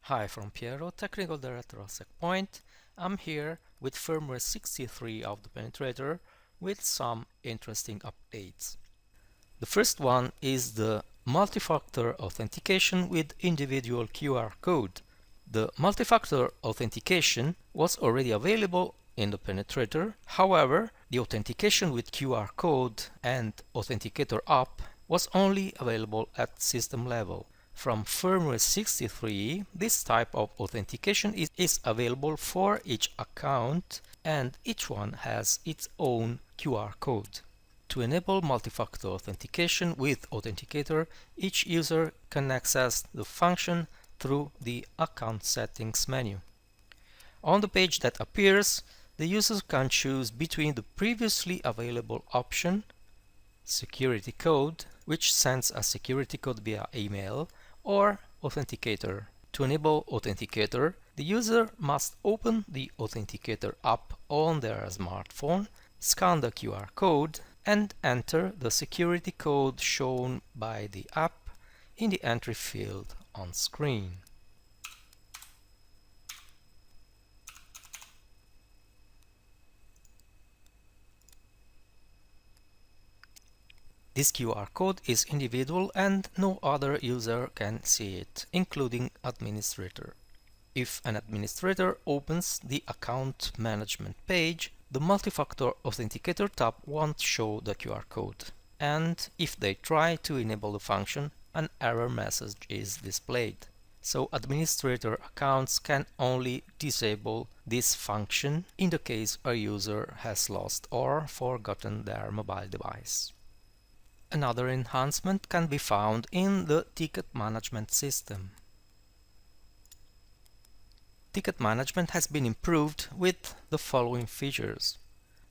Hi, from Piero, Technical Director of SecPoint. I'm here with firmware 63 of the Penetrator with some interesting updates. The first one is the multi-factor authentication with individual QR code. The multi-factor authentication was already available in the Penetrator. However, the authentication with QR code and Authenticator app was only available at system level. From firmware 63, this type of authentication is available for each account, and each one has its own QR code. To enable multi-factor authentication with Authenticator, each user can access the function through the Account Settings menu. On the page that appears, the user can choose between the previously available option, Security Code, which sends a security code via email, or Authenticator. To enable Authenticator, the user must open the Authenticator app on their smartphone, scan the QR code, and enter the security code shown by the app in the entry field on screen. This QR code is individual and no other user can see it, including administrator. If an administrator opens the account management page, the multi-factor authenticator tab won't show the QR code. And if they try to enable the function, an error message is displayed. So administrator accounts can only disable this function in the case a user has lost or forgotten their mobile device. Another enhancement can be found in the ticket management system. Ticket management has been improved with the following features.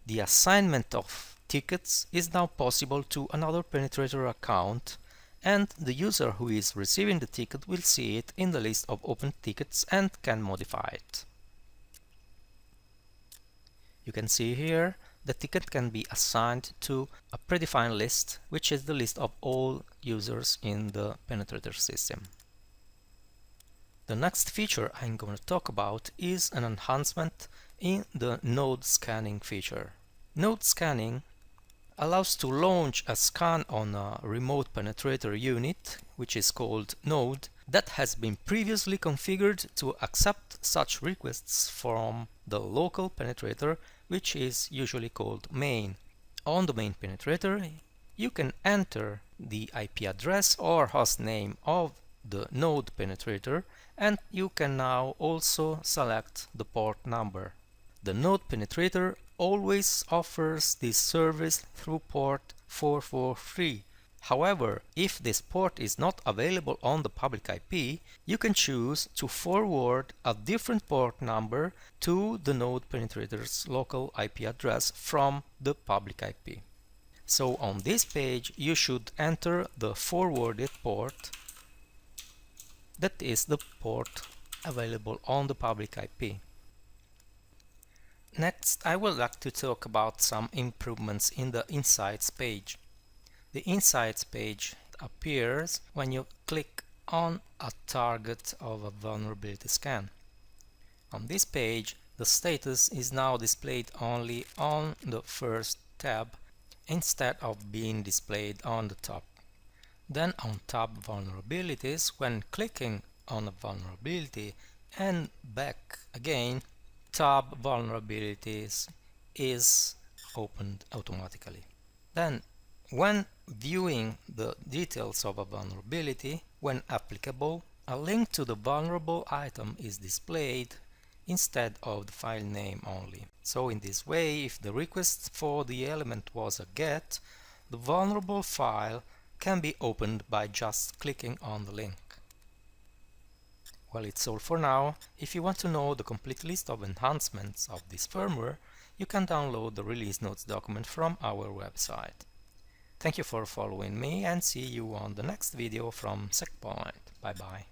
The assignment of tickets is now possible to another Penetrator account, and the user who is receiving the ticket will see it in the list of open tickets and can modify it. You can see here the ticket can be assigned to a predefined list, which is the list of all users in the Penetrator system. The next feature I'm going to talk about is an enhancement in the node scanning feature. Node scanning allows to launch a scan on a remote Penetrator unit, which is called node, that has been previously configured to accept such requests from the local Penetrator, which is usually called main. On the main Penetrator, you can enter the IP address or host name of the node Penetrator, and you can now also select the port number. The node Penetrator always offers this service through port 443. However, if this port is not available on the public IP, you can choose to forward a different port number to the node Penetrator's local IP address from the public IP. So on this page, you should enter the forwarded port, that is the port available on the public IP. Next, I would like to talk about some improvements in the Insights page. The Insights page appears when you click on a target of a vulnerability scan. On this page, the status is now displayed only on the first tab instead of being displayed on the top. Then on tab Vulnerabilities, when clicking on a vulnerability and back again, tab Vulnerabilities is opened automatically. Then, when viewing the details of a vulnerability, when applicable, a link to the vulnerable item is displayed instead of the file name only. So in this way, if the request for the element was a GET, the vulnerable file can be opened by just clicking on the link. Well, it's all for now. If you want to know the complete list of enhancements of this firmware, you can download the release notes document from our website. Thank you for following me, and see you on the next video from SecPoint. Bye bye.